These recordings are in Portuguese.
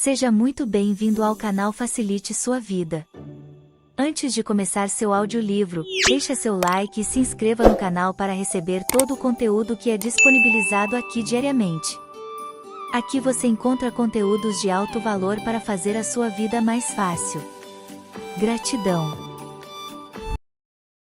Seja muito bem-vindo ao canal Facilite Sua Vida. Antes de começar seu audiolivro, deixe seu like e se inscreva no canal para receber todo o conteúdo que é disponibilizado aqui diariamente. Aqui você encontra conteúdos de alto valor para fazer a sua vida mais fácil. Gratidão.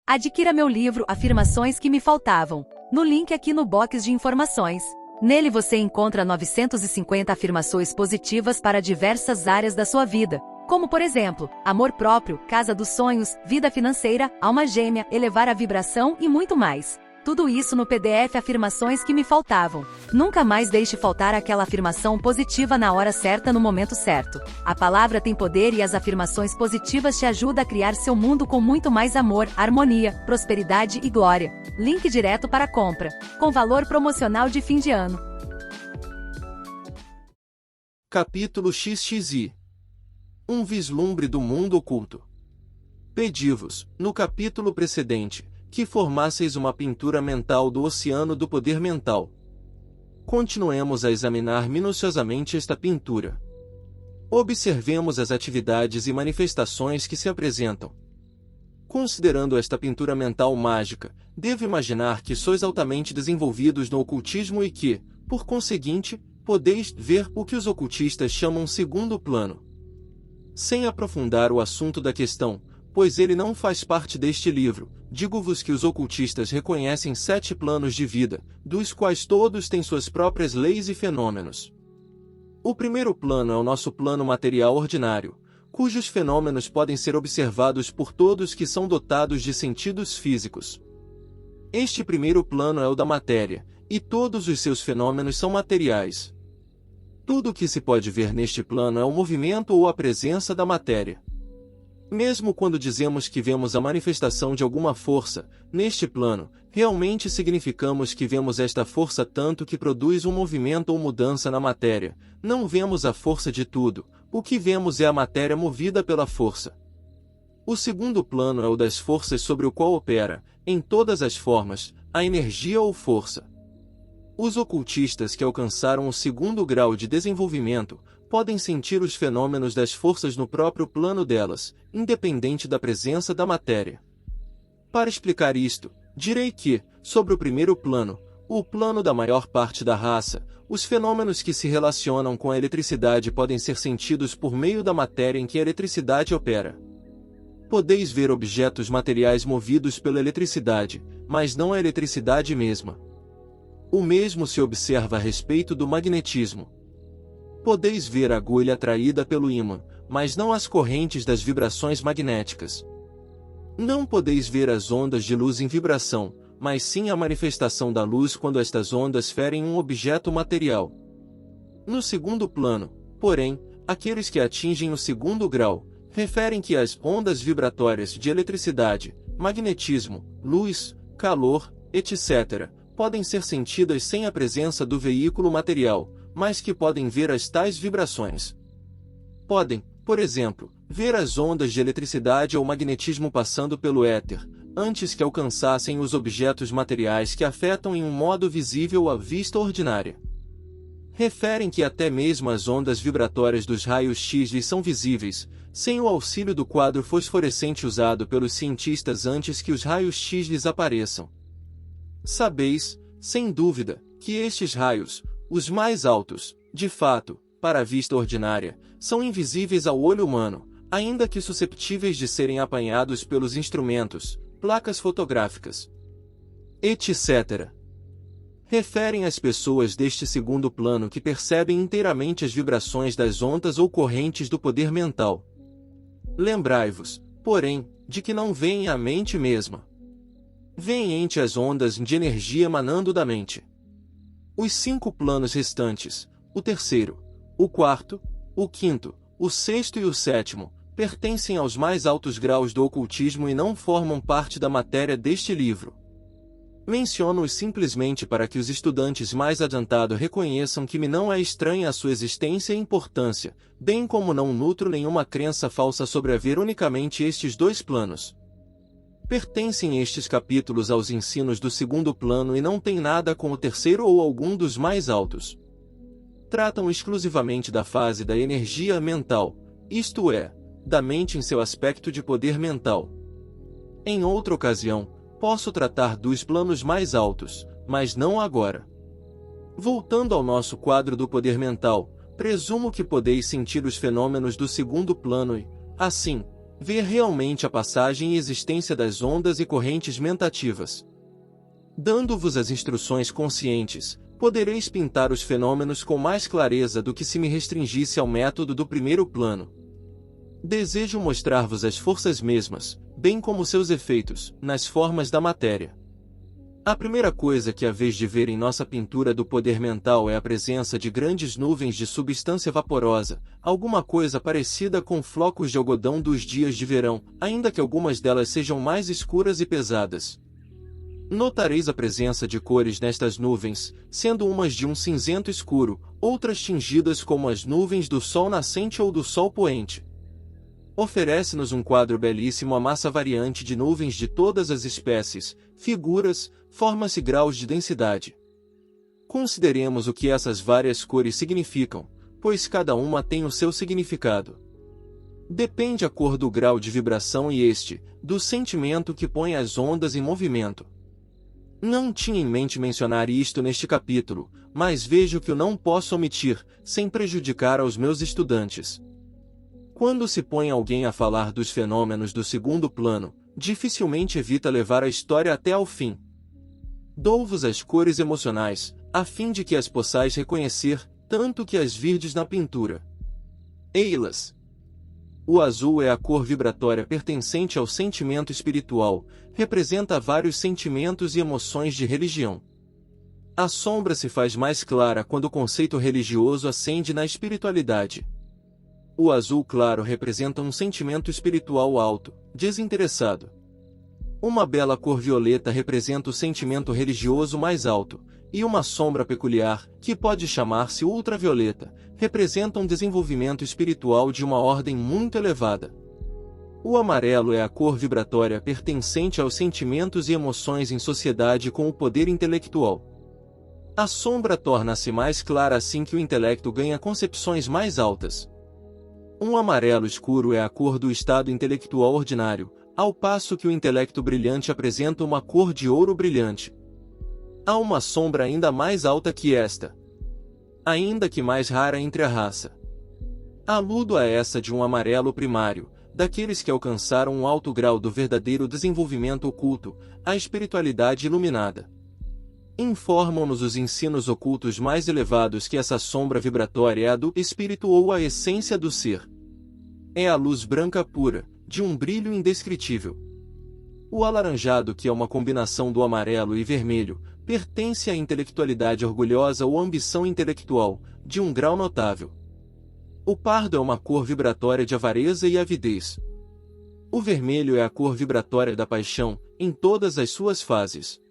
Adquira meu livro Afirmações que me faltavam, no link aqui no box de informações. Nele você encontra 950 afirmações positivas para diversas áreas da sua vida, como por exemplo, amor próprio, casa dos sonhos, vida financeira, alma gêmea, elevar a vibração e muito mais. Tudo isso no PDF Afirmações que me faltavam. Nunca mais deixe faltar aquela afirmação positiva na hora certa no momento certo. A palavra tem poder e as afirmações positivas te ajudam a criar seu mundo com muito mais amor, harmonia, prosperidade e glória. Link direto para compra, com valor promocional de fim de ano. Capítulo XXI. Um vislumbre do mundo oculto. Pedi-vos, no capítulo precedente, que formasseis uma pintura mental do oceano do poder mental. Continuemos a examinar minuciosamente esta pintura. Observemos as atividades e manifestações que se apresentam. Considerando esta pintura mental mágica, devo imaginar que sois altamente desenvolvidos no ocultismo e que, por conseguinte, podeis ver o que os ocultistas chamam segundo plano. Sem aprofundar o assunto da questão, pois ele não faz parte deste livro, digo-vos que os ocultistas reconhecem 7 planos de vida, dos quais todos têm suas próprias leis e fenômenos. O primeiro plano é o nosso plano material ordinário, cujos fenômenos podem ser observados por todos que são dotados de sentidos físicos. Este primeiro plano é o da matéria, e todos os seus fenômenos são materiais. Tudo o que se pode ver neste plano é o movimento ou a presença da matéria. Mesmo quando dizemos que vemos a manifestação de alguma força, neste plano, realmente significamos que vemos esta força tanto que produz um movimento ou mudança na matéria. Não vemos a força de tudo, o que vemos é a matéria movida pela força. O segundo plano é o das forças sobre o qual opera, em todas as formas, a energia ou força. Os ocultistas que alcançaram o segundo grau de desenvolvimento, podem sentir os fenômenos das forças no próprio plano delas, independente da presença da matéria. Para explicar isto, direi que, sobre o primeiro plano, o plano da maior parte da raça, os fenômenos que se relacionam com a eletricidade podem ser sentidos por meio da matéria em que a eletricidade opera. Podeis ver objetos materiais movidos pela eletricidade, mas não a eletricidade mesma. O mesmo se observa a respeito do magnetismo. Podeis ver a agulha atraída pelo ímã, mas não as correntes das vibrações magnéticas. Não podeis ver as ondas de luz em vibração, mas sim a manifestação da luz quando estas ondas ferem um objeto material. No segundo plano, porém, aqueles que atingem o segundo grau, referem que as ondas vibratórias de eletricidade, magnetismo, luz, calor, etc., podem ser sentidas sem a presença do veículo material, mas que podem ver as tais vibrações. Podem, por exemplo, ver as ondas de eletricidade ou magnetismo passando pelo éter, antes que alcançassem os objetos materiais que afetam em um modo visível a vista ordinária. Referem que até mesmo as ondas vibratórias dos raios X lhes são visíveis, sem o auxílio do quadro fosforescente usado pelos cientistas antes que os raios X lhes apareçam. Sabeis, sem dúvida, que estes raios, os mais altos, de fato, para a vista ordinária, são invisíveis ao olho humano, ainda que susceptíveis de serem apanhados pelos instrumentos, placas fotográficas, etc. Referem às pessoas deste segundo plano que percebem inteiramente as vibrações das ondas ou correntes do poder mental. Lembrai-vos, porém, de que não veem a mente mesma. Veem entre as ondas de energia emanando da mente. Os 5 planos restantes, o terceiro, o quarto, o quinto, o sexto e o sétimo, pertencem aos mais altos graus do ocultismo e não formam parte da matéria deste livro. Menciono-os simplesmente para que os estudantes mais adiantados reconheçam que me não é estranha a sua existência e importância, bem como não nutro nenhuma crença falsa sobre haver unicamente estes 2 planos. Pertencem estes capítulos aos ensinos do segundo plano e não têm nada com o terceiro ou algum dos mais altos. tratam exclusivamente da fase da energia mental, isto é, da mente em seu aspecto de poder mental. Em outra ocasião, posso tratar dos planos mais altos, mas não agora. Voltando ao nosso quadro do poder mental, presumo que podeis sentir os fenômenos do segundo plano e, assim, ver realmente a passagem e existência das ondas e correntes mentativas. Dando-vos as instruções conscientes, podereis pintar os fenômenos com mais clareza do que se me restringisse ao método do primeiro plano. Desejo mostrar-vos as forças mesmas, bem como seus efeitos, nas formas da matéria. A primeira coisa que haveis de ver em nossa pintura do poder mental é a presença de grandes nuvens de substância vaporosa, alguma coisa parecida com flocos de algodão dos dias de verão, ainda que algumas delas sejam mais escuras e pesadas. Notareis a presença de cores nestas nuvens, sendo umas de um cinzento escuro, outras tingidas como as nuvens do sol nascente ou do sol poente. Oferece-nos um quadro belíssimo a massa variante de nuvens de todas as espécies, figuras, formas e graus de densidade. Consideremos o que essas várias cores significam, pois cada uma tem o seu significado. Depende a cor do grau de vibração e do sentimento que põe as ondas em movimento. Não tinha em mente mencionar isto neste capítulo, mas vejo que eu não posso omitir, sem prejudicar aos meus estudantes. Quando se põe alguém a falar dos fenômenos do segundo plano, dificilmente evita levar a história até ao fim. Dou-vos as cores emocionais, a fim de que as possais reconhecer, tanto que as virdes na pintura. Ei-las! O azul é a cor vibratória pertencente ao sentimento espiritual, representa vários sentimentos e emoções de religião. A sombra se faz mais clara quando o conceito religioso ascende na espiritualidade. O azul claro representa um sentimento espiritual alto, desinteressado. Uma bela cor violeta representa o sentimento religioso mais alto, e uma sombra peculiar, que pode chamar-se ultravioleta, representa um desenvolvimento espiritual de uma ordem muito elevada. O amarelo é a cor vibratória pertencente aos sentimentos e emoções em sociedade com o poder intelectual. A sombra torna-se mais clara assim que o intelecto ganha concepções mais altas. Um amarelo escuro é a cor do estado intelectual ordinário, ao passo que o intelecto brilhante apresenta uma cor de ouro brilhante. Há uma sombra ainda mais alta que esta, ainda que mais rara entre a raça. Aludo a essa de um amarelo primário, daqueles que alcançaram um alto grau do verdadeiro desenvolvimento oculto, a espiritualidade iluminada. Informam-nos os ensinos ocultos mais elevados que essa sombra vibratória é a do espírito ou a essência do ser. É a luz branca pura, de um brilho indescritível. O alaranjado, que é uma combinação do amarelo e vermelho, pertence à intelectualidade orgulhosa ou ambição intelectual, de um grau notável. O pardo é uma cor vibratória de avareza e avidez. O vermelho é a cor vibratória da paixão, em todas as suas fases.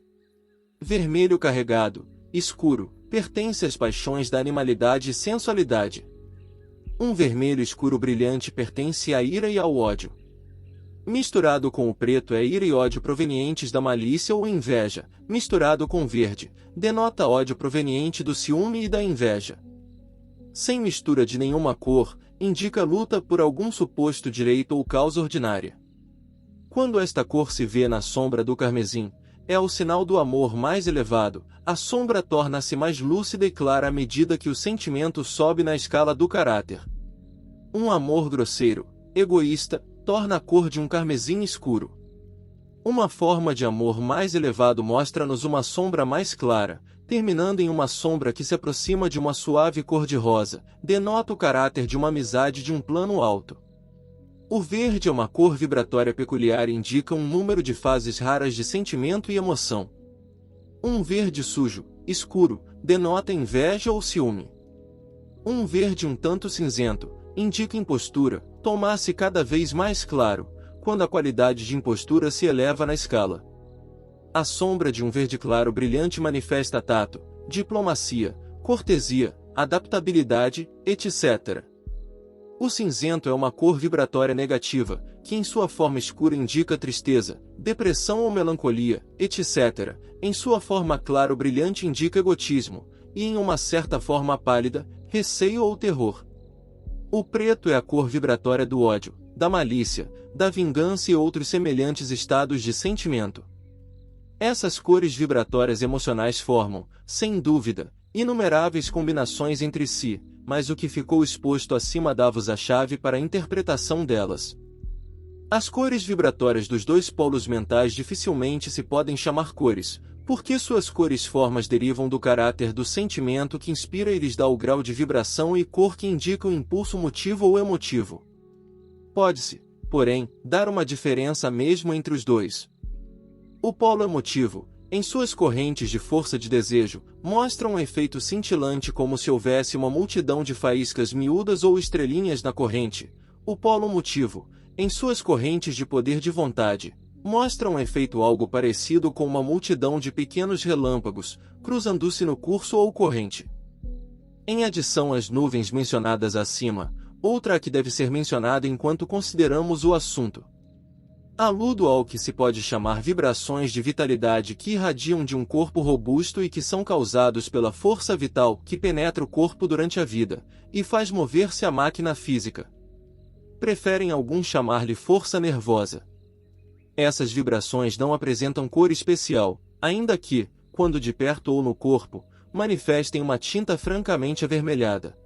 Vermelho carregado, escuro, pertence às paixões da animalidade e sensualidade. Um vermelho escuro brilhante pertence à ira e ao ódio. Misturado com o preto é ira e ódio provenientes da malícia ou inveja, misturado com verde, denota ódio proveniente do ciúme e da inveja. Sem mistura de nenhuma cor, indica luta por algum suposto direito ou causa ordinária. Quando esta cor se vê na sombra do carmesim, é o sinal do amor mais elevado, a sombra torna-se mais lúcida e clara à medida que o sentimento sobe na escala do caráter. Um amor grosseiro, egoísta, torna a cor de um carmesim escuro. Uma forma de amor mais elevado mostra-nos uma sombra mais clara, terminando em uma sombra que se aproxima de uma suave cor de rosa, denota o caráter de uma amizade de um plano alto. O verde é uma cor vibratória peculiar e indica um número de fases raras de sentimento e emoção. Um verde sujo, escuro, denota inveja ou ciúme. Um verde um tanto cinzento, indica impostura, tornar-se cada vez mais claro, quando a qualidade de impostura se eleva na escala. A sombra de um verde claro brilhante manifesta tato, diplomacia, cortesia, adaptabilidade, etc. O cinzento é uma cor vibratória negativa, que em sua forma escura indica tristeza, depressão ou melancolia, etc. Em sua forma claro brilhante indica egotismo, e em uma certa forma pálida, receio ou terror. O preto é a cor vibratória do ódio, da malícia, da vingança e outros semelhantes estados de sentimento. Essas cores vibratórias emocionais formam, sem dúvida, inumeráveis combinações entre si, mas o que ficou exposto acima dá-vos a chave para a interpretação delas. As cores vibratórias dos dois polos mentais dificilmente se podem chamar cores, porque suas cores-formas derivam do caráter do sentimento que inspira e lhes dá o grau de vibração e cor que indica o impulso motivo ou emotivo. Pode-se, porém, dar uma diferença mesmo entre os dois. O polo emotivo, em suas correntes de força de desejo, mostra um efeito cintilante como se houvesse uma multidão de faíscas miúdas ou estrelinhas na corrente. O polo motivo, em suas correntes de poder de vontade, mostra um efeito algo parecido com uma multidão de pequenos relâmpagos, cruzando-se no curso ou corrente. Em adição às nuvens mencionadas acima, outra que deve ser mencionada enquanto consideramos o assunto. Aludo ao que se pode chamar vibrações de vitalidade que irradiam de um corpo robusto e que são causados pela força vital que penetra o corpo durante a vida, e faz mover-se a máquina física. Preferem alguns chamar-lhe força nervosa. Essas vibrações não apresentam cor especial, ainda que, quando de perto ou no corpo, manifestem uma tinta francamente avermelhada.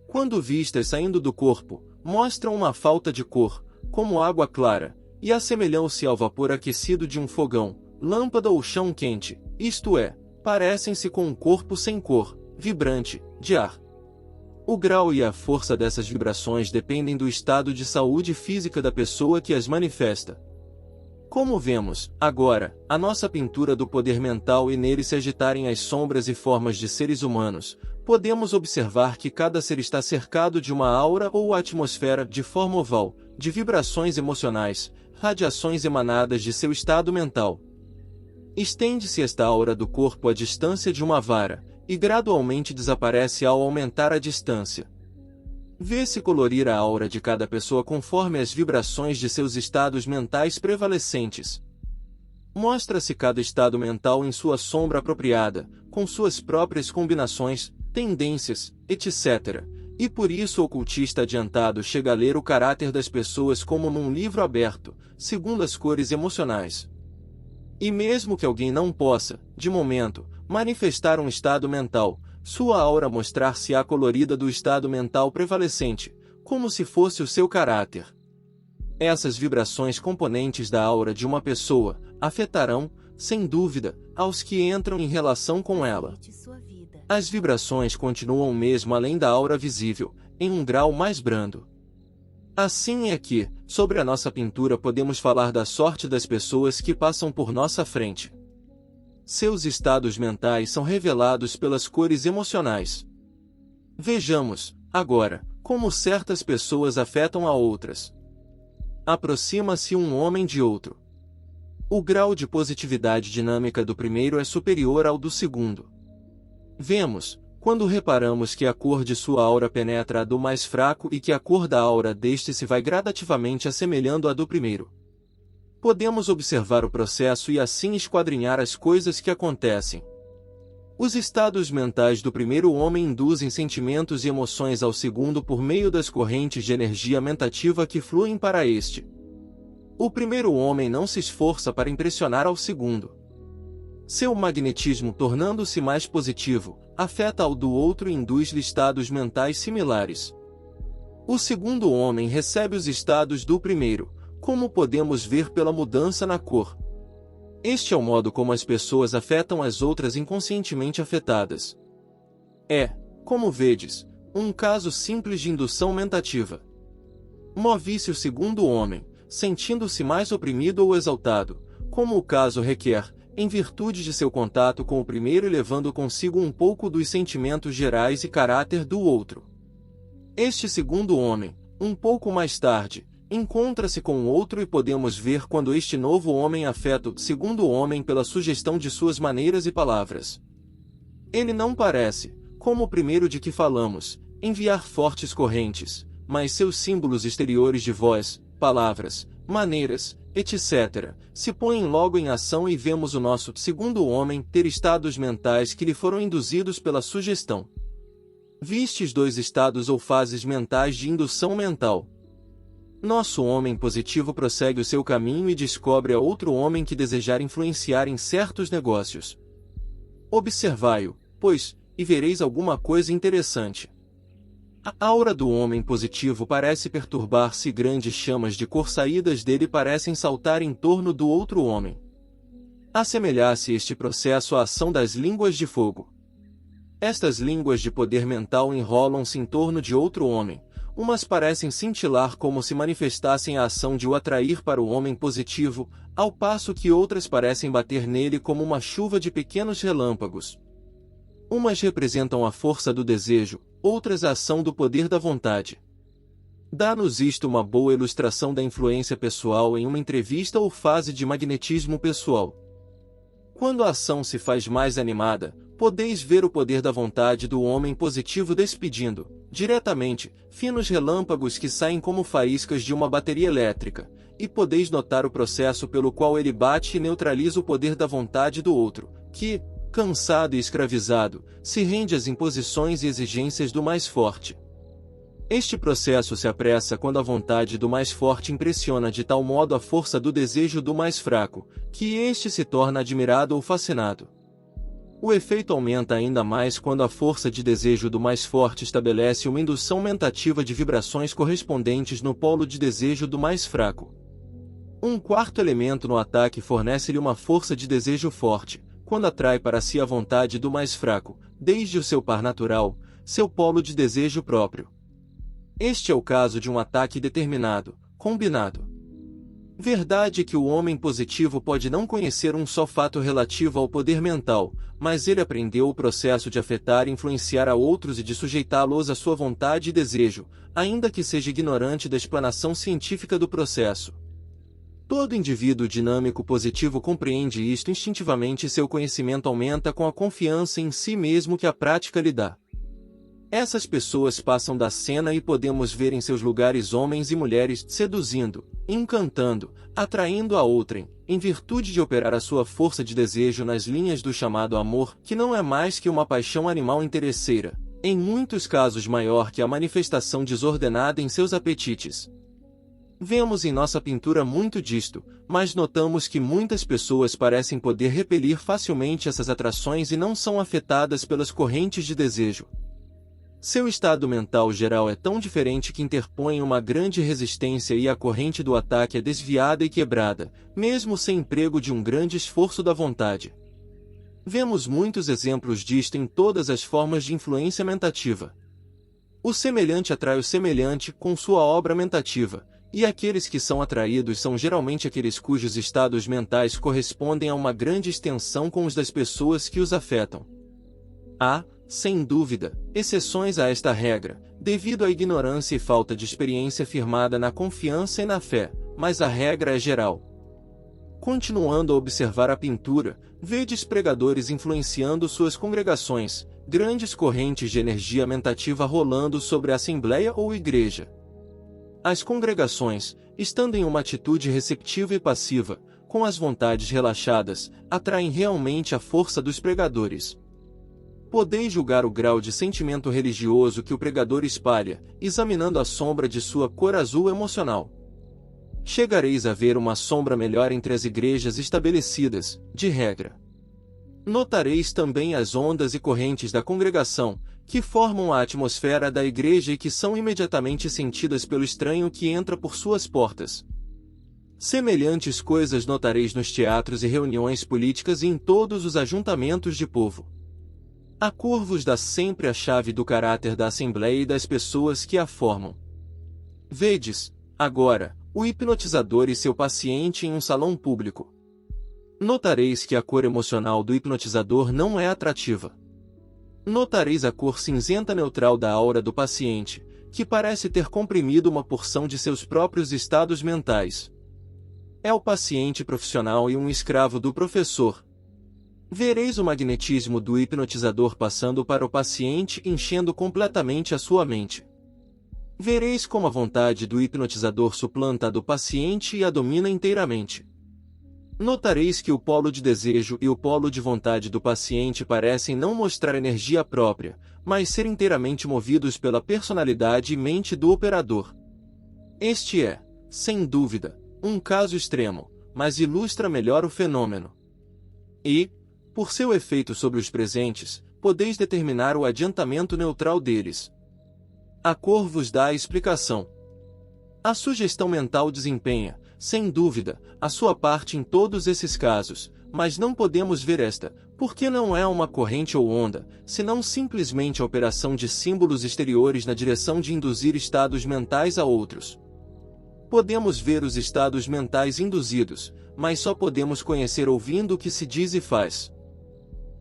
Quando vistas saindo do corpo, mostram uma falta de cor, como água clara, e assemelham-se ao vapor aquecido de um fogão, lâmpada ou chão quente, isto é, parecem-se com um corpo sem cor, vibrante, de ar. O grau e a força dessas vibrações dependem do estado de saúde física da pessoa que as manifesta. Como vemos, agora, a nossa pintura do poder mental e nele se agitarem as sombras e formas de seres humanos, podemos observar que cada ser está cercado de uma aura ou atmosfera de forma oval, de vibrações emocionais, radiações emanadas de seu estado mental. Estende-se esta aura do corpo à distância de uma vara, e gradualmente desaparece ao aumentar a distância. Vê-se colorir a aura de cada pessoa conforme as vibrações de seus estados mentais prevalecentes. Mostra-se cada estado mental em sua sombra apropriada, com suas próprias combinações, tendências, etc., e por isso o ocultista adiantado chega a ler o caráter das pessoas como num livro aberto, segundo as cores emocionais. E mesmo que alguém não possa, de momento, manifestar um estado mental, sua aura mostrar-se-á colorida do estado mental prevalecente, como se fosse o seu caráter. Essas vibrações componentes da aura de uma pessoa afetarão, sem dúvida, aos que entram em relação com ela. As vibrações continuam mesmo além da aura visível, em um grau mais brando. Assim é que, sobre a nossa pintura podemos falar da sorte das pessoas que passam por nossa frente. Seus estados mentais são revelados pelas cores emocionais. Vejamos, agora, como certas pessoas afetam a outras. Aproxima-se um homem de outro. O grau de positividade dinâmica do primeiro é superior ao do segundo. Vemos, quando reparamos que a cor de sua aura penetra a do mais fraco e que a cor da aura deste se vai gradativamente assemelhando à do primeiro. Podemos observar o processo e assim esquadrinhar as coisas que acontecem. Os estados mentais do primeiro homem induzem sentimentos e emoções ao segundo por meio das correntes de energia mentativa que fluem para este. O primeiro homem não se esforça para impressionar ao segundo. Seu magnetismo, tornando-se mais positivo, afeta ao do outro e induz-lhe estados mentais similares. O segundo homem recebe os estados do primeiro, como podemos ver pela mudança na cor. Este é o modo como as pessoas afetam as outras inconscientemente afetadas. É, como vedes, um caso simples de indução mentativa. Move-se o segundo homem, sentindo-se mais oprimido ou exaltado, como o caso requer, em virtude de seu contato com o primeiro e levando consigo um pouco dos sentimentos gerais e caráter do outro. Este segundo homem, um pouco mais tarde, encontra-se com o outro e podemos ver quando este novo homem afeta o segundo homem pela sugestão de suas maneiras e palavras. Ele não parece, como o primeiro de que falamos, enviar fortes correntes, mas seus símbolos exteriores de voz, palavras, maneiras, etc., se põem logo em ação e vemos o nosso segundo homem ter estados mentais que lhe foram induzidos pela sugestão. Vistes 2 estados ou fases mentais de indução mental. Nosso homem positivo prossegue o seu caminho e descobre a outro homem que desejar influenciar em certos negócios. Observai-o, pois, e vereis alguma coisa interessante. A aura do homem positivo parece perturbar-se e grandes chamas de cor saídas dele parecem saltar em torno do outro homem. Assemelhar-se este processo à ação das línguas de fogo. Estas línguas de poder mental enrolam-se em torno de outro homem, umas parecem cintilar como se manifestassem a ação de o atrair para o homem positivo, ao passo que outras parecem bater nele como uma chuva de pequenos relâmpagos. Umas representam a força do desejo, outras a ação do poder da vontade. Dá-nos isto uma boa ilustração da influência pessoal em uma entrevista ou fase de magnetismo pessoal. Quando a ação se faz mais animada, podeis ver o poder da vontade do homem positivo despedindo, diretamente, finos relâmpagos que saem como faíscas de uma bateria elétrica, e podeis notar o processo pelo qual ele bate e neutraliza o poder da vontade do outro, que, cansado e escravizado, se rende às imposições e exigências do mais forte. Este processo se apressa quando a vontade do mais forte impressiona de tal modo a força do desejo do mais fraco, que este se torna admirado ou fascinado. O efeito aumenta ainda mais quando a força de desejo do mais forte estabelece uma indução mentativa de vibrações correspondentes no polo de desejo do mais fraco. Um quarto elemento no ataque fornece-lhe uma força de desejo forte, quando atrai para si a vontade do mais fraco, desde o seu par natural, seu polo de desejo próprio. Este é o caso de um ataque determinado, combinado. Verdade que o homem positivo pode não conhecer um só fato relativo ao poder mental, mas ele aprendeu o processo de afetar e influenciar a outros e de sujeitá-los à sua vontade e desejo, ainda que seja ignorante da explanação científica do processo. Todo indivíduo dinâmico positivo compreende isto instintivamente e seu conhecimento aumenta com a confiança em si mesmo que a prática lhe dá. Essas pessoas passam da cena e podemos ver em seus lugares homens e mulheres seduzindo, encantando, atraindo a outrem, em virtude de operar a sua força de desejo nas linhas do chamado amor, que não é mais que uma paixão animal interesseira, em muitos casos maior que a manifestação desordenada em seus apetites. Vemos em nossa pintura muito disto, mas notamos que muitas pessoas parecem poder repelir facilmente essas atrações e não são afetadas pelas correntes de desejo. Seu estado mental geral é tão diferente que interpõe uma grande resistência e a corrente do ataque é desviada e quebrada, mesmo sem emprego de um grande esforço da vontade. Vemos muitos exemplos disto em todas as formas de influência mentativa. O semelhante atrai o semelhante com sua obra mentativa, e aqueles que são atraídos são geralmente aqueles cujos estados mentais correspondem a uma grande extensão com os das pessoas que os afetam. Há, sem dúvida, exceções a esta regra, devido à ignorância e falta de experiência firmada na confiança e na fé, mas a regra é geral. Continuando a observar a pintura, vedes pregadores influenciando suas congregações, grandes correntes de energia mentativa rolando sobre a assembleia ou igreja. As congregações, estando em uma atitude receptiva e passiva, com as vontades relaxadas, atraem realmente a força dos pregadores. Podeis julgar o grau de sentimento religioso que o pregador espalha, examinando a sombra de sua cor azul emocional. Chegareis a ver uma sombra melhor entre as igrejas estabelecidas, de regra. Notareis também as ondas e correntes da congregação, que formam a atmosfera da igreja e que são imediatamente sentidas pelo estranho que entra por suas portas. Semelhantes coisas notareis nos teatros e reuniões políticas e em todos os ajuntamentos de povo. A cor vos dá sempre a chave do caráter da assembleia e das pessoas que a formam. Vedes, agora, o hipnotizador e seu paciente em um salão público. Notareis que a cor emocional do hipnotizador não é atrativa. Notareis a cor cinzenta neutral da aura do paciente, que parece ter comprimido uma porção de seus próprios estados mentais. É o paciente profissional e um escravo do professor. Vereis o magnetismo do hipnotizador passando para o paciente enchendo completamente a sua mente. Vereis como a vontade do hipnotizador suplanta a do paciente e a domina inteiramente. Notareis que o polo de desejo e o polo de vontade do paciente parecem não mostrar energia própria, mas ser inteiramente movidos pela personalidade e mente do operador. Este é, sem dúvida, um caso extremo, mas ilustra melhor o fenômeno. E, por seu efeito sobre os presentes, podeis determinar o adiantamento neutral deles. A cor vos dá a explicação. A sugestão mental desempenha, sem dúvida, a sua parte em todos esses casos, mas não podemos ver esta, porque não é uma corrente ou onda, senão simplesmente a operação de símbolos exteriores na direção de induzir estados mentais a outros. Podemos ver os estados mentais induzidos, mas só podemos conhecer ouvindo o que se diz e faz.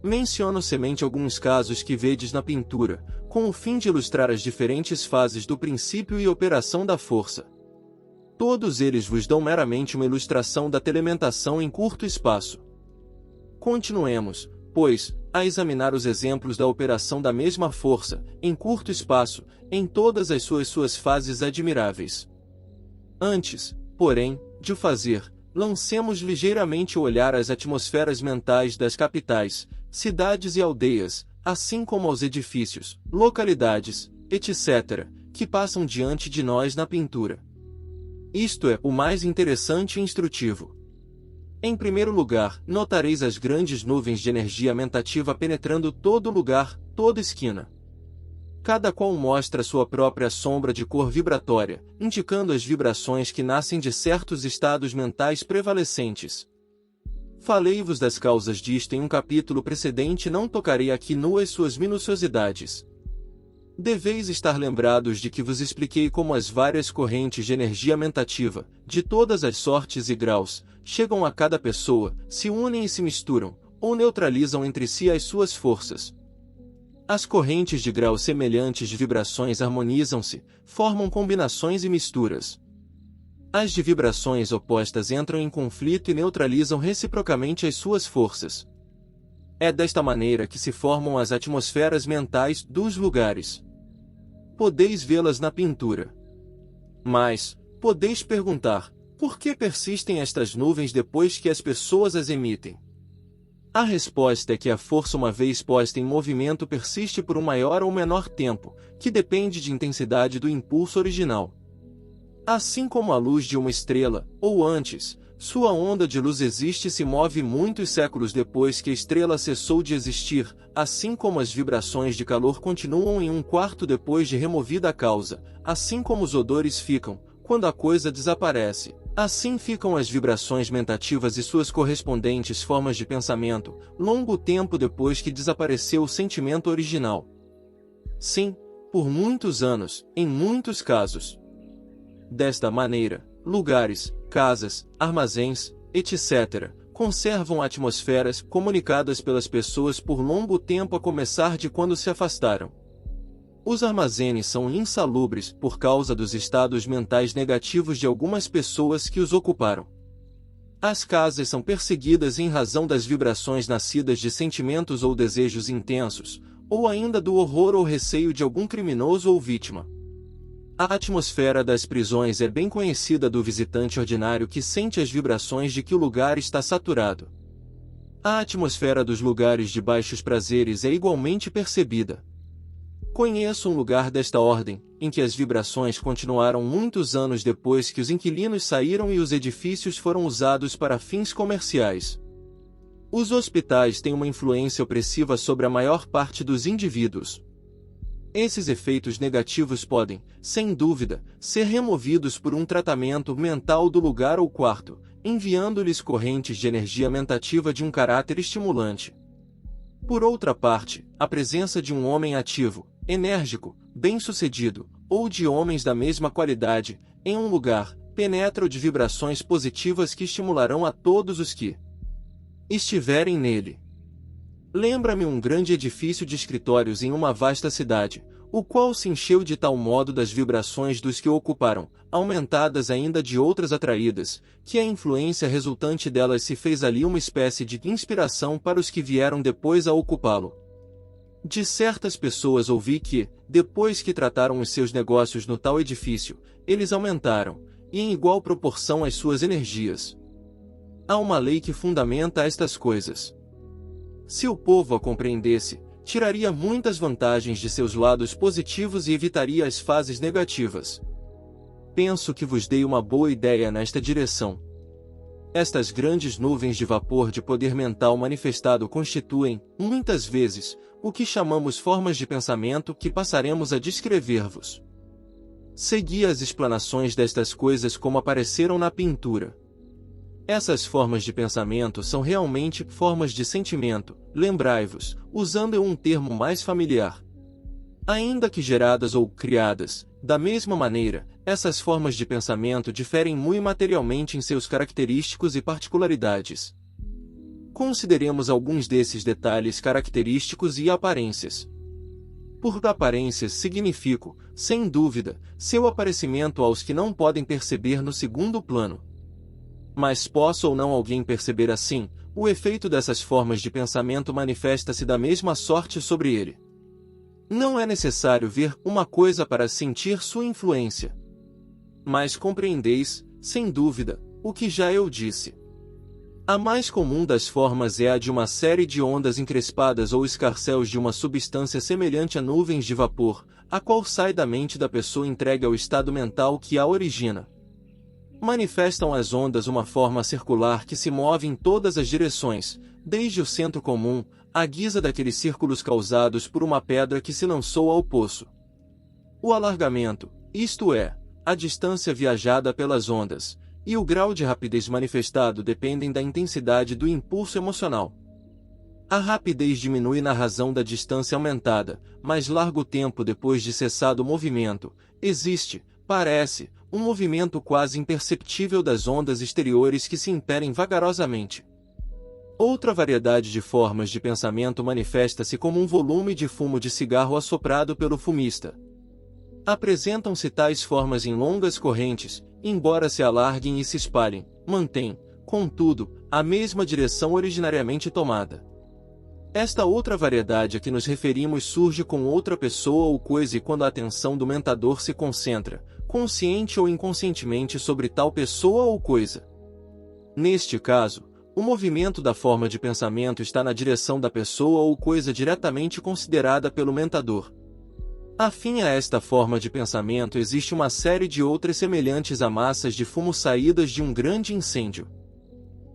Menciono somente alguns casos que vedes na pintura, com o fim de ilustrar as diferentes fases do princípio e operação da força. Todos eles vos dão meramente uma ilustração da telementação em curto espaço. Continuemos, pois, a examinar os exemplos da operação da mesma força, em curto espaço, em todas as suas fases admiráveis. Antes, porém, de o fazer, lancemos ligeiramente o olhar às atmosferas mentais das capitais, cidades e aldeias, assim como aos edifícios, localidades, etc., que passam diante de nós na pintura. Isto é o mais interessante e instrutivo. Em primeiro lugar, notareis as grandes nuvens de energia mentativa penetrando todo lugar, toda esquina. Cada qual mostra sua própria sombra de cor vibratória, indicando as vibrações que nascem de certos estados mentais prevalecentes. Falei-vos das causas disto em um capítulo precedente e não tocarei aqui nuas suas minuciosidades. Deveis estar lembrados de que vos expliquei como as várias correntes de energia mentativa, de todas as sortes e graus, chegam a cada pessoa, se unem e se misturam, ou neutralizam entre si as suas forças. As correntes de graus semelhantes de vibrações harmonizam-se, formam combinações e misturas. As de vibrações opostas entram em conflito e neutralizam reciprocamente as suas forças. É desta maneira que se formam as atmosferas mentais dos lugares. Podeis vê-las na pintura. Mas, podeis perguntar, por que persistem estas nuvens depois que as pessoas as emitem? A resposta é que a força uma vez posta em movimento persiste por um maior ou menor tempo, que depende de intensidade do impulso original. Assim como a luz de uma estrela, ou antes, sua onda de luz existe e se move muitos séculos depois que a estrela cessou de existir, assim como as vibrações de calor continuam em um quarto depois de removida a causa, assim como os odores ficam, quando a coisa desaparece, assim ficam as vibrações mentativas e suas correspondentes formas de pensamento, longo tempo depois que desapareceu o sentimento original. Sim, por muitos anos, em muitos casos. Desta maneira, lugares, casas, armazéns, etc., conservam atmosferas comunicadas pelas pessoas por longo tempo a começar de quando se afastaram. Os armazéns são insalubres por causa dos estados mentais negativos de algumas pessoas que os ocuparam. As casas são perseguidas em razão das vibrações nascidas de sentimentos ou desejos intensos, ou ainda do horror ou receio de algum criminoso ou vítima. A atmosfera das prisões é bem conhecida do visitante ordinário que sente as vibrações de que o lugar está saturado. A atmosfera dos lugares de baixos prazeres é igualmente percebida. Conheço um lugar desta ordem, em que as vibrações continuaram muitos anos depois que os inquilinos saíram e os edifícios foram usados para fins comerciais. Os hospitais têm uma influência opressiva sobre a maior parte dos indivíduos. Esses efeitos negativos podem, sem dúvida, ser removidos por um tratamento mental do lugar ou quarto, enviando-lhes correntes de energia mentativa de um caráter estimulante. Por outra parte, a presença de um homem ativo, enérgico, bem-sucedido, ou de homens da mesma qualidade, em um lugar, penetra de vibrações positivas que estimularão a todos os que estiverem nele. Lembra-me um grande edifício de escritórios em uma vasta cidade, o qual se encheu de tal modo das vibrações dos que o ocuparam, aumentadas ainda de outras atraídas, que a influência resultante delas se fez ali uma espécie de inspiração para os que vieram depois a ocupá-lo. De certas pessoas ouvi que, depois que trataram os seus negócios no tal edifício, eles aumentaram, e em igual proporção as suas energias. Há uma lei que fundamenta estas coisas. Se o povo a compreendesse, tiraria muitas vantagens de seus lados positivos e evitaria as fases negativas. Penso que vos dei uma boa ideia nesta direção. Estas grandes nuvens de vapor de poder mental manifestado constituem, muitas vezes, o que chamamos formas de pensamento que passaremos a descrever-vos. Segui as explanações destas coisas como apareceram na pintura. Essas formas de pensamento são realmente formas de sentimento, lembrai-vos, usando um termo mais familiar. Ainda que geradas ou criadas, da mesma maneira, essas formas de pensamento diferem muito materialmente em seus característicos e particularidades. Consideremos alguns desses detalhes característicos e aparências. Por aparências significo, sem dúvida, seu aparecimento aos que não podem perceber no segundo plano. Mas possa ou não alguém perceber assim, o efeito dessas formas de pensamento manifesta-se da mesma sorte sobre ele. Não é necessário ver uma coisa para sentir sua influência. Mas compreendeis, sem dúvida, o que já eu disse. A mais comum das formas é a de uma série de ondas encrespadas ou escarcéus de uma substância semelhante a nuvens de vapor, a qual sai da mente da pessoa entregue ao estado mental que a origina. Manifestam as ondas uma forma circular que se move em todas as direções, desde o centro comum, à guisa daqueles círculos causados por uma pedra que se lançou ao poço. O alargamento, isto é, a distância viajada pelas ondas, e o grau de rapidez manifestado dependem da intensidade do impulso emocional. A rapidez diminui na razão da distância aumentada, mas largo tempo depois de cessado o movimento, existe, parece, um movimento quase imperceptível das ondas exteriores que se imperem vagarosamente. Outra variedade de formas de pensamento manifesta-se como um volume de fumo de cigarro assoprado pelo fumista. Apresentam-se tais formas em longas correntes, embora se alarguem e se espalhem, mantêm, contudo, a mesma direção originariamente tomada. Esta outra variedade a que nos referimos surge com outra pessoa ou coisa e quando a atenção do mentador se concentra, consciente ou inconscientemente sobre tal pessoa ou coisa. Neste caso, o movimento da forma de pensamento está na direção da pessoa ou coisa diretamente considerada pelo mentador. Afim a esta forma de pensamento existe uma série de outras semelhantes a massas de fumo saídas de um grande incêndio.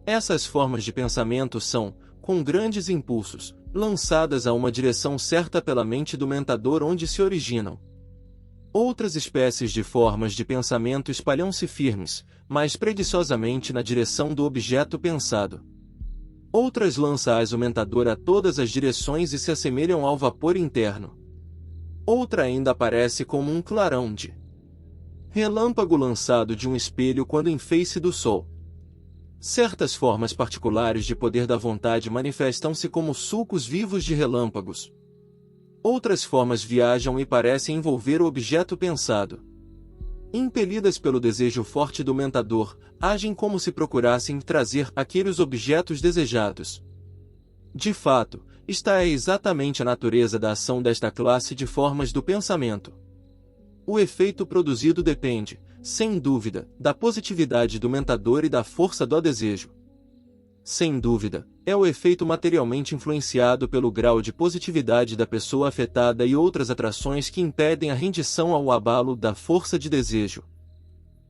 Essas formas de pensamento são, com grandes impulsos, lançadas a uma direção certa pela mente do mentador onde se originam. Outras espécies de formas de pensamento espalham-se firmes, mas preguiçosamente na direção do objeto pensado. Outras lança-as o mentador a todas as direções e se assemelham ao vapor interno. Outra ainda aparece como um clarão de relâmpago lançado de um espelho quando em face do sol. Certas formas particulares de poder da vontade manifestam-se como sulcos vivos de relâmpagos. Outras formas viajam e parecem envolver o objeto pensado. Impelidas pelo desejo forte do mentador, agem como se procurassem trazer aqueles objetos desejados. De fato, esta é exatamente a natureza da ação desta classe de formas do pensamento. O efeito produzido depende, sem dúvida, da positividade do mentador e da força do desejo. Sem dúvida, é o efeito materialmente influenciado pelo grau de positividade da pessoa afetada e outras atrações que impedem a rendição ao abalo da força de desejo.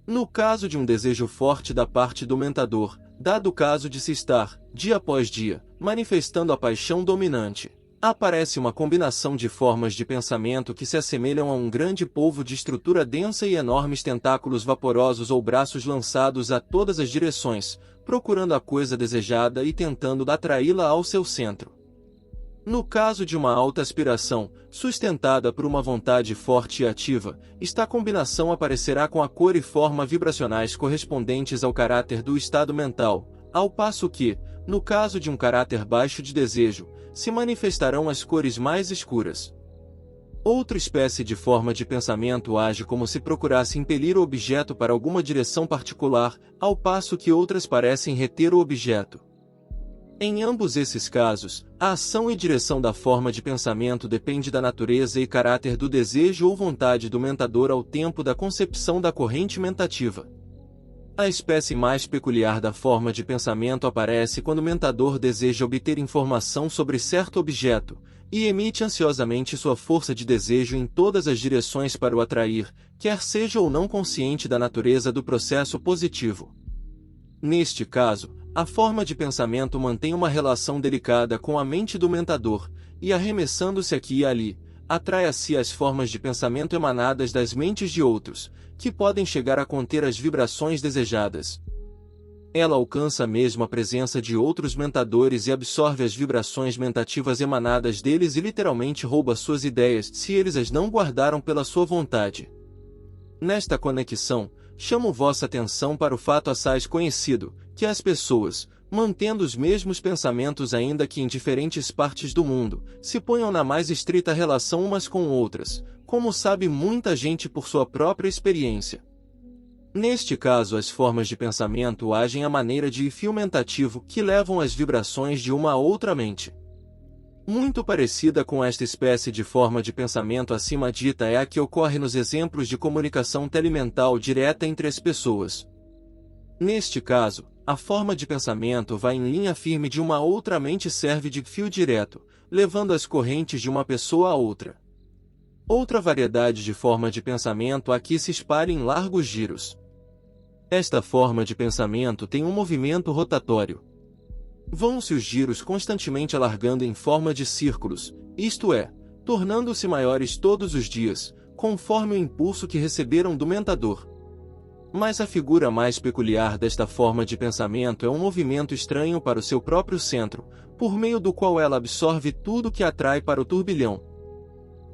No caso de um desejo forte da parte do mentador, dado o caso de se estar, dia após dia, manifestando a paixão dominante, aparece uma combinação de formas de pensamento que se assemelham a um grande polvo de estrutura densa e enormes tentáculos vaporosos ou braços lançados a todas as direções, procurando a coisa desejada e tentando atraí-la ao seu centro. No caso de uma alta aspiração, sustentada por uma vontade forte e ativa, esta combinação aparecerá com a cor e forma vibracionais correspondentes ao caráter do estado mental, ao passo que, no caso de um caráter baixo de desejo, se manifestarão as cores mais escuras. Outra espécie de forma de pensamento age como se procurasse impelir o objeto para alguma direção particular, ao passo que outras parecem reter o objeto. Em ambos esses casos, a ação e direção da forma de pensamento depende da natureza e caráter do desejo ou vontade do mentador ao tempo da concepção da corrente mentativa. A espécie mais peculiar da forma de pensamento aparece quando o mentador deseja obter informação sobre certo objeto, e emite ansiosamente sua força de desejo em todas as direções para o atrair, quer seja ou não consciente da natureza do processo positivo. Neste caso, a forma de pensamento mantém uma relação delicada com a mente do mentador, e arremessando-se aqui e ali, atrai a si as formas de pensamento emanadas das mentes de outros, que podem chegar a conter as vibrações desejadas. Ela alcança mesmo a presença de outros mentadores e absorve as vibrações mentativas emanadas deles e literalmente rouba suas ideias se eles as não guardaram pela sua vontade. Nesta conexão, chamo vossa atenção para o fato assaz conhecido, que as pessoas, mantendo os mesmos pensamentos ainda que em diferentes partes do mundo, se ponham na mais estrita relação umas com outras, como sabe muita gente por sua própria experiência. Neste caso, as formas de pensamento agem à maneira de fio mentativo que levam as vibrações de uma a outra mente. Muito parecida com esta espécie de forma de pensamento acima dita é a que ocorre nos exemplos de comunicação telemental direta entre as pessoas. Neste caso, a forma de pensamento vai em linha firme de uma a outra mente e serve de fio direto, levando as correntes de uma pessoa a outra. Outra variedade de forma de pensamento aqui se espalha em largos giros. Esta forma de pensamento tem um movimento rotatório. Vão-se os giros constantemente alargando em forma de círculos, isto é, tornando-se maiores todos os dias, conforme o impulso que receberam do mentador. Mas a figura mais peculiar desta forma de pensamento é um movimento estranho para o seu próprio centro, por meio do qual ela absorve tudo que atrai para o turbilhão.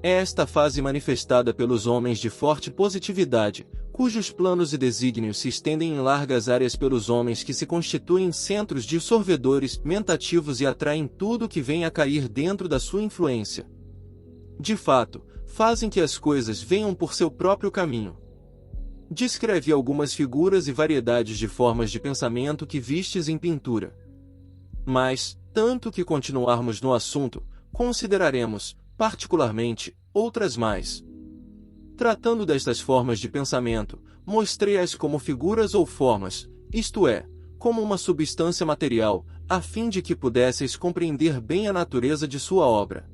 É esta fase manifestada pelos homens de forte positividade, cujos planos e desígnios se estendem em largas áreas pelos homens que se constituem centros dissolvedores, mentativos e atraem tudo que vem a cair dentro da sua influência. De fato, fazem que as coisas venham por seu próprio caminho. Descreve algumas figuras e variedades de formas de pensamento que vistes em pintura. Mas, tanto que continuarmos no assunto, consideraremos, particularmente, outras mais. Tratando destas formas de pensamento, mostrei-as como figuras ou formas, isto é, como uma substância material, a fim de que pudesseis compreender bem a natureza de sua obra.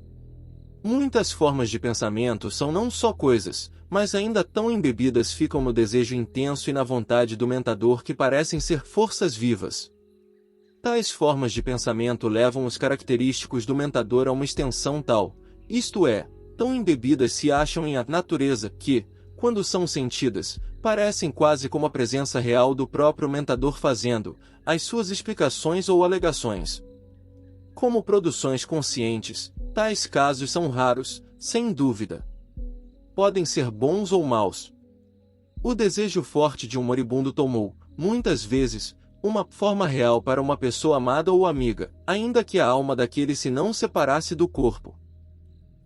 Muitas formas de pensamento são não só coisas, mas ainda tão embebidas ficam no desejo intenso e na vontade do mentador que parecem ser forças vivas. Tais formas de pensamento levam os característicos do mentador a uma extensão tal, isto é, tão embebidas se acham em a natureza que, quando são sentidas, parecem quase como a presença real do próprio mentador fazendo as suas explicações ou alegações. Como produções conscientes, tais casos são raros, sem dúvida. Podem ser bons ou maus. O desejo forte de um moribundo tomou, muitas vezes, uma forma real para uma pessoa amada ou amiga, ainda que a alma daquele se não separasse do corpo.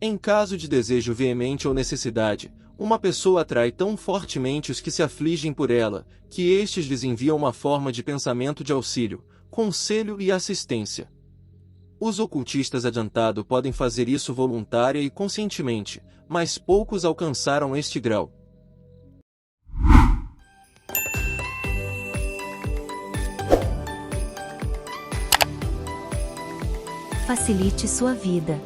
Em caso de desejo veemente ou necessidade, uma pessoa atrai tão fortemente os que se afligem por ela, que estes lhes enviam uma forma de pensamento de auxílio, conselho e assistência. Os ocultistas adiantado podem fazer isso voluntária e conscientemente, mas poucos alcançaram este grau. Facilite sua vida.